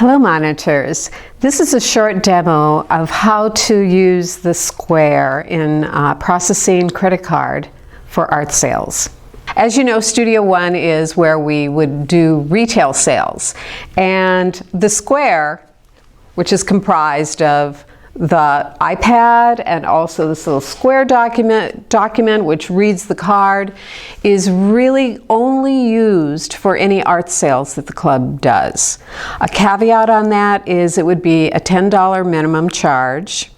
Hello monitors. This is a short demo of how to use the Square in processing credit card for art sales. As you know, Studio One is where we would do retail sales, and the Square, which is comprised of the iPad and also this little Square document which reads the card, is really only used for any art sales that the club does. A caveat on that is it would be a $10 minimum charge.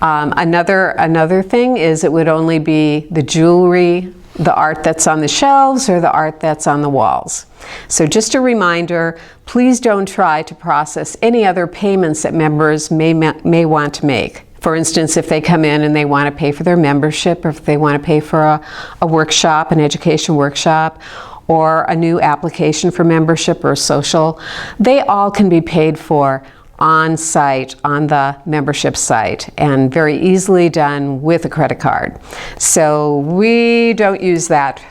Another thing is it would only be the jewelry, the art that's on the shelves, or the art that's on the walls. So just a reminder, please don't try to process any other payments that members may want to make. For instance, if they come in and they want to pay for their membership, or if they want to pay for a workshop, an education workshop, or a new application for membership or social, they all can be paid for on site, on the membership site, and very easily done with a credit card. So we don't use that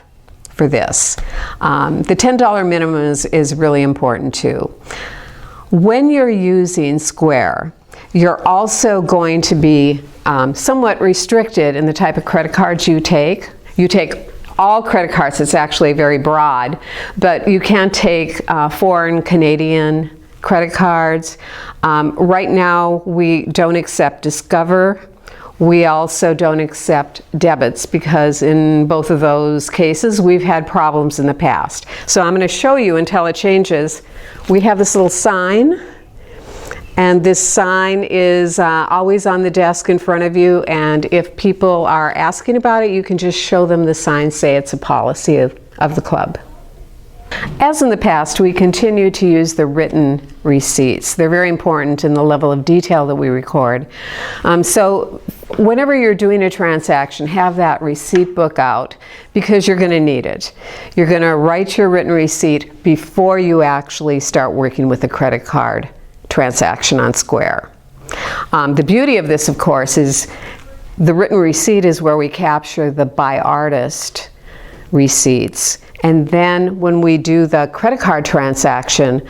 for this. The $10 minimum is really important too. When you're using Square, you're also going to be somewhat restricted in the type of credit cards you take. You take all credit cards. It's actually very broad, but you can't take foreign Canadian credit cards. Right now we don't accept Discover. We also don't accept debits because in both of those cases we've had problems in the past. So I'm going to show you until it changes. We have this little sign, and this sign is always on the desk in front of you, and if people are asking about it, you can just show them the sign, say it's a policy of the club. As in the past, we continue to use the written receipts. They're very important in the level of detail that we record. So whenever you're doing a transaction, have that receipt book out because you're going to need it. You're going to write your written receipt before you actually start working with a credit card transaction on Square. The beauty of this, of course, is the written receipt is where we capture the by artist receipts. And then when we do the credit card transaction,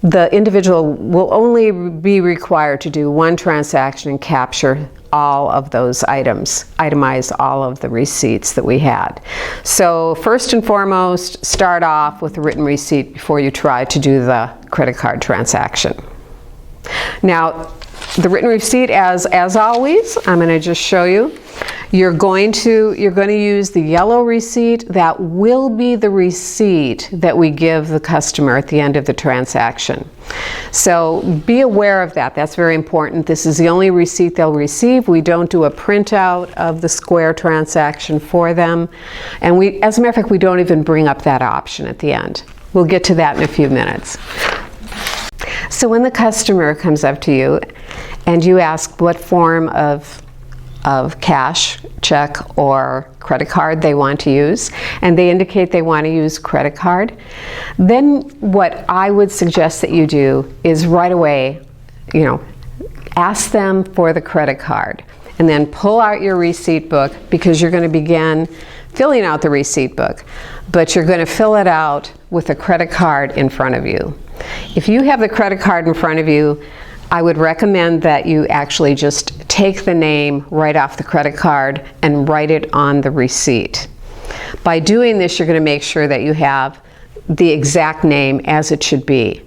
the individual will only be required to do one transaction and capture all of those items, itemize all of the receipts that we had. So first and foremost, start off with a written receipt before you try to do the credit card transaction. Now, the written receipt, as always, I'm going to just show you. You're going to use the yellow receipt. That will be the receipt that we give the customer at the end of the transaction. So be aware of that. That's very important. This is the only receipt they'll receive. We don't do a printout of the Square transaction for them. And as a matter of fact, we don't even bring up that option at the end. We'll get to that in a few minutes. So when the customer comes up to you and you ask what form of cash, check, or credit card they want to use, and they indicate they want to use credit card, then what I would suggest that you do is right away, ask them for the credit card, and then pull out your receipt book because you're going to begin filling out the receipt book, but you're going to fill it out with a credit card in front of you. If you have the credit card in front of you, I would recommend that you actually just take the name right off the credit card and write it on the receipt. By doing this, you're going to make sure that you have the exact name as it should be.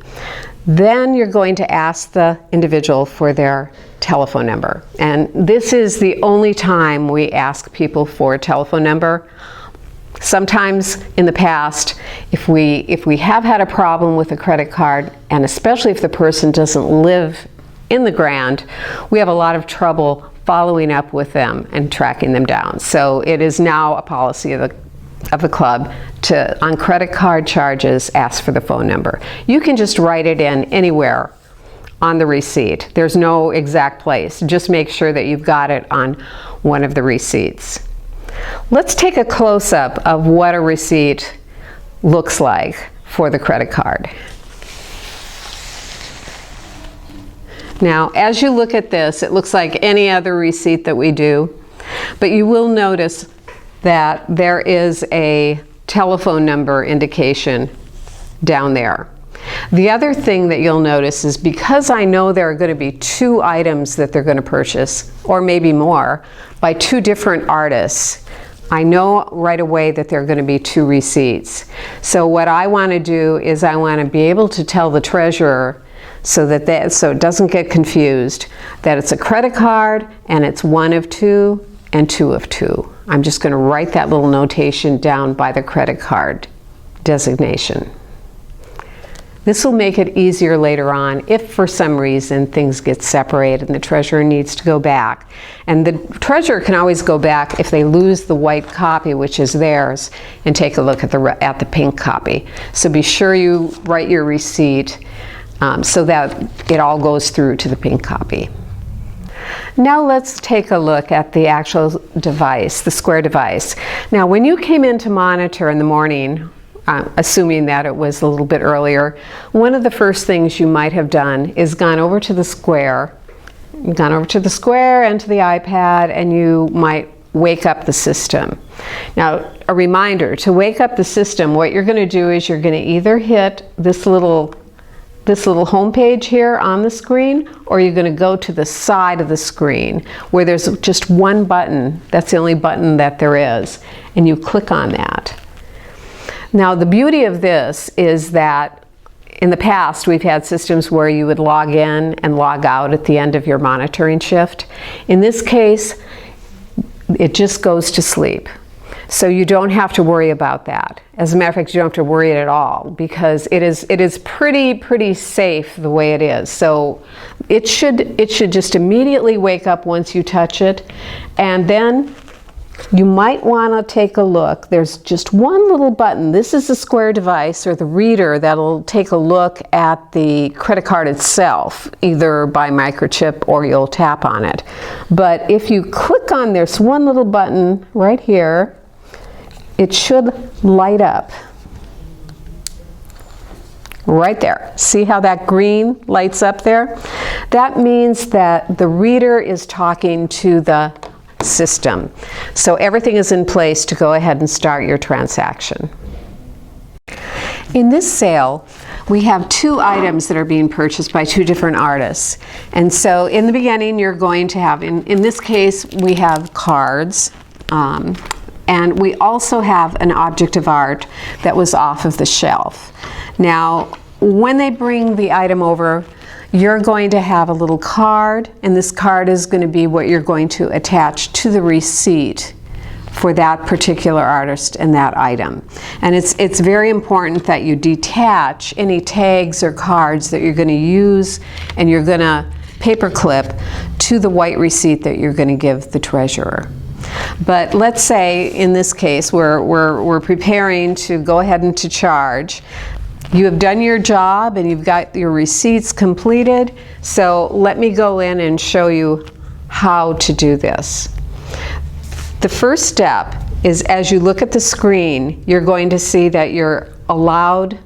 Then you're going to ask the individual for their telephone number. And this is the only time we ask people for a telephone number. Sometimes in the past, if we have had a problem with a credit card, and especially if the person doesn't live in the Grand, we have a lot of trouble following up with them and tracking them down. So it is now a policy of the club to, on credit card charges, ask for the phone number. You can just write it in anywhere on the receipt. There's no exact place. Just make sure that you've got it on one of the receipts. Let's take a close-up of what a receipt looks like for the credit card. Now, as you look at this, it looks like any other receipt that we do, but you will notice that there is a telephone number indication down there. The other thing that you'll notice is because I know there are going to be 2 items that they're going to purchase, or maybe more, by 2 different artists, I know right away that there are going to be 2 receipts. So what I want to do is I want to be able to tell the treasurer so it doesn't get confused, that it's a credit card and it's 1 of 2 and 2 of 2. I'm just going to write that little notation down by the credit card designation. This will make it easier later on if for some reason things get separated and the treasurer needs to go back. And the treasurer can always go back if they lose the white copy, which is theirs, and take a look at the pink copy. So be sure you write your receipt so that it all goes through to the pink copy. Now let's take a look at the actual device, the Square device. Now when you came in to monitor in the morning, assuming that it was a little bit earlier, one of the first things you might have done is gone over to the Square and to the iPad, and you might wake up the system. Now, a reminder, to wake up the system, what you're going to do is you're going to either hit this little home page here on the screen, or you're going to go to the side of the screen where there's just one button. That's the only button that there is, and you click on that. Now, the beauty of this is that in the past we've had systems where you would log in and log out at the end of your monitoring shift. In this case, it just goes to sleep. So you don't have to worry about that. As a matter of fact, you don't have to worry at all, because it is pretty safe the way it is. So it should just immediately wake up once you touch it, and then you might want to take a look. There's just one little button. This is the Square device, or the reader, that'll take a look at the credit card itself, either by microchip or you'll tap on it. But if you click on this one little button right here, it should light up. Right there. See how that green lights up there? That means that the reader is talking to the system. So everything is in place to go ahead and start your transaction. In this sale, we have 2 items that are being purchased by 2 different artists. And so in the beginning, you're going to have, in this case, we have cards, and we also have an object of art that was off of the shelf. Now, when they bring the item over, you're going to have a little card, and this card is going to be what you're going to attach to the receipt for that particular artist and that item. And it's very important that you detach any tags or cards that you're going to use and you're going to paperclip to the white receipt that you're going to give the treasurer. But let's say in this case we're preparing to go ahead and to charge. You have done your job and you've got your receipts completed, so let me go in and show you how to do this. The first step is, as you look at the screen, you're going to see that you're allowed,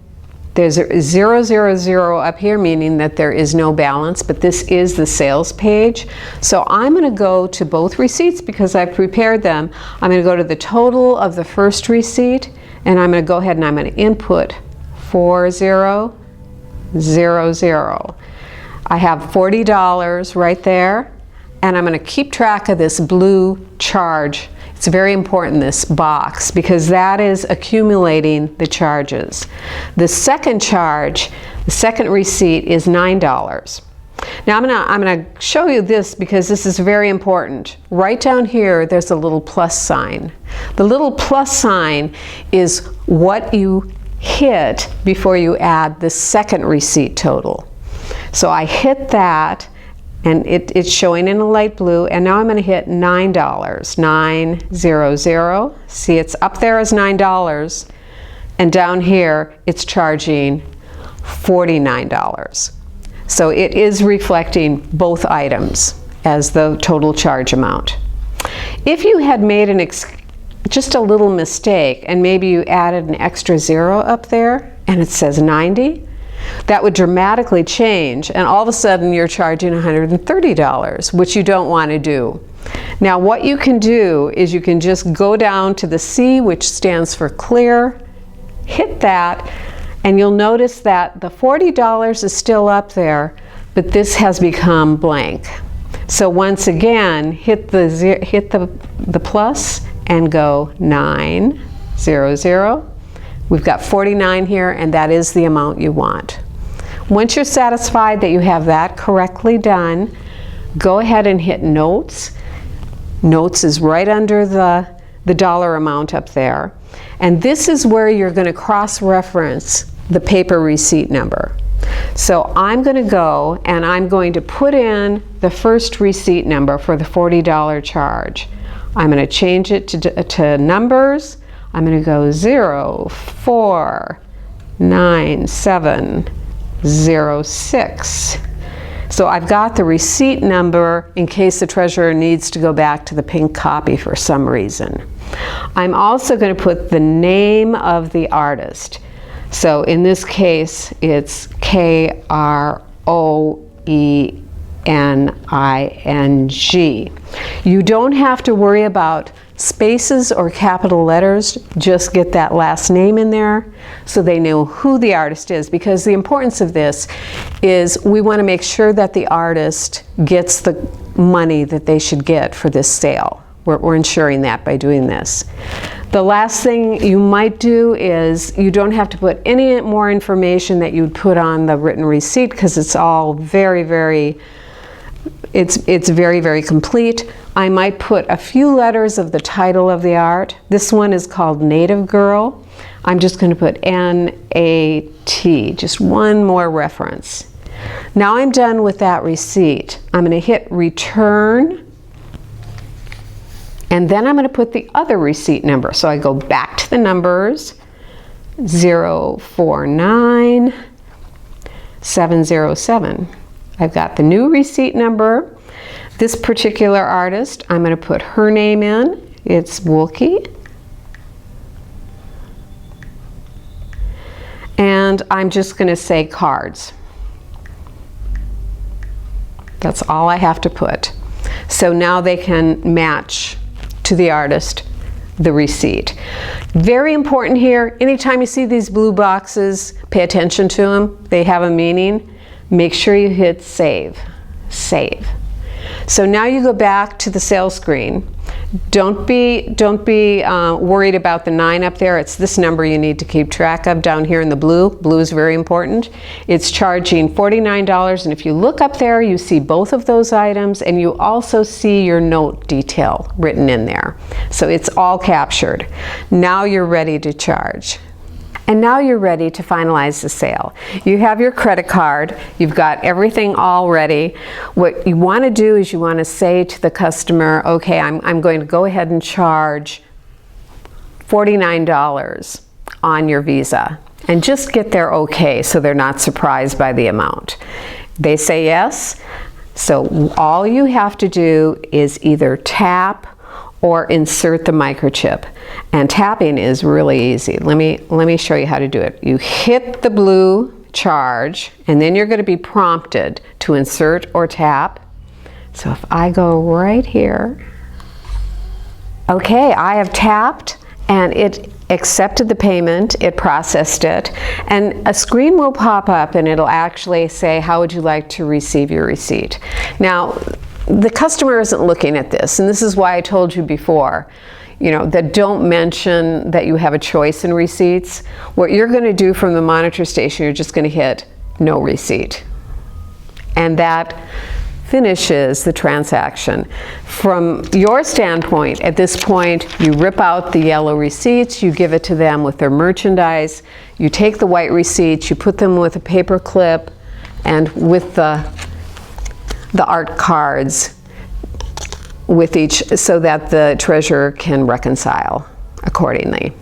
there's a 000 up here, meaning that there is no balance, but this is the sales page. So I'm going to go to both receipts because I've prepared them. I'm going to go to the total of the first receipt, and I'm going to go ahead and I'm going to input 4000. I have $40 right there, and I'm going to keep track of this blue charge. It's very important, this box, because that is accumulating the charges. The second charge, the second receipt, is $9. Now I'm going to show you this because this is very important. Right down here there's a little plus sign. The little plus sign is what you hit before you add the second receipt total. So I hit that, and it's showing in a light blue, and now I'm going to hit $9, 900. See, it's up there as $9, and down here it's charging $49. So it is reflecting both items as the total charge amount. If you had made just a little mistake, and maybe you added an extra 0 up there and it says 90, that would dramatically change, and all of a sudden you're charging $130, which you don't want to do. Now what you can do is you can just go down to the C, which stands for clear, hit that, And you'll notice that the $40 is still up there, but this has become blank. So once again, hit the plus and go 900. We've got 49 here, and that is the amount you want. Once you're satisfied that you have that correctly done, go ahead and hit Notes. Notes is right under the dollar amount up there. And this is where you're going to cross-reference the paper receipt number. So I'm going to go and I'm going to put in the first receipt number for the $40 charge. I'm going to change it to numbers. I'm going to go 049706. So I've got the receipt number in case the treasurer needs to go back to the pink copy for some reason. I'm also going to put the name of the artist. So in this case, it's Kroening. You don't have to worry about spaces or capital letters. Just get that last name in there so they know who the artist is, because the importance of this is we want to make sure that the artist gets the money that they should get for this sale. We're ensuring that by doing this. The last thing you might do is you don't have to put any more information that you'd put on the written receipt, because it's all very, very complete. I might put a few letters of the title of the art. This one is called Native Girl. I'm just going to put N-A-T, just one more reference. Now I'm done with that receipt. I'm going to hit Return. And then I'm going to put the other receipt number. So I go back to the numbers, 049707. I've got the new receipt number. This particular artist, I'm going to put her name in. It's Woolke. And I'm just going to say cards. That's all I have to put. So now they can match to the artist the receipt. Very important here, anytime you see these blue boxes, pay attention to them. They have a meaning. Make sure you hit Save. Save. So now you go back to the sales screen. Don't be worried about the 9 up there. It's this number you need to keep track of down here in the blue. Blue is very important. It's charging $49, and if you look up there, you see both of those items, and you also see your note detail written in there. So it's all captured. Now you're ready to charge. And now you're ready to finalize the sale. You have your credit card, you've got everything all ready. What you want to do is you want to say to the customer, okay, I'm going to go ahead and charge $49 on your Visa. And just get their okay so they're not surprised by the amount. They say yes, so all you have to do is either tap or insert the microchip. And tapping is really easy. Let me show you how to do it. You hit the blue charge, and then you're going to be prompted to insert or tap. So if I go right here, okay, I have tapped, and it accepted the payment, it processed it, and a screen will pop up and it'll actually say, how would you like to receive your receipt? Now, the customer isn't looking at this, and this is why I told you before, that don't mention that you have a choice in receipts. What you're going to do from the monitor station, you're just going to hit no receipt. And that finishes the transaction. From your standpoint, at this point, you rip out the yellow receipts, you give it to them with their merchandise, you take the white receipts, you put them with a paper clip and with the art cards with each, so that the treasurer can reconcile accordingly.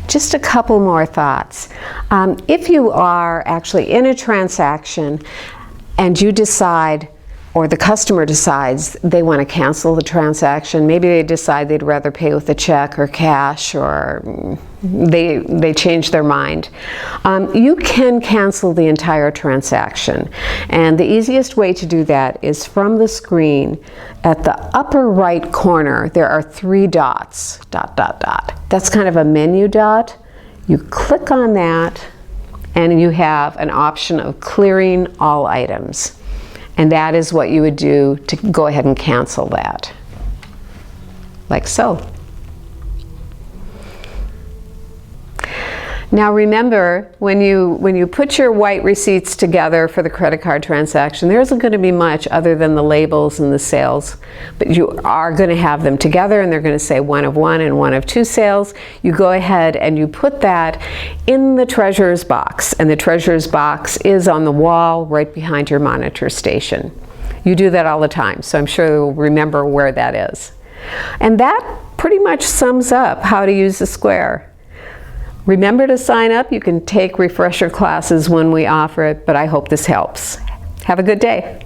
Just a couple more thoughts. If you are actually in a transaction and you decide, or the customer decides they want to cancel the transaction, maybe they decide they'd rather pay with a check or cash, or they change their mind, you can cancel the entire transaction. And the easiest way to do that is from the screen. At the upper right corner, there are 3 dots, ... That's kind of a menu dot. You click on that and you have an option of clearing all items. And that is what you would do to go ahead and cancel that, like so. Now remember, when you put your white receipts together for the credit card transaction, there isn't going to be much other than the labels and the sales, but you are going to have them together and they're going to say one of one and one of two sales. You go ahead and you put that in the treasurer's box, and the treasurer's box is on the wall right behind your monitor station. You do that all the time, so I'm sure you'll remember where that is. And that pretty much sums up how to use the Square. Remember to sign up. You can take refresher classes when we offer it, but I hope this helps. Have a good day.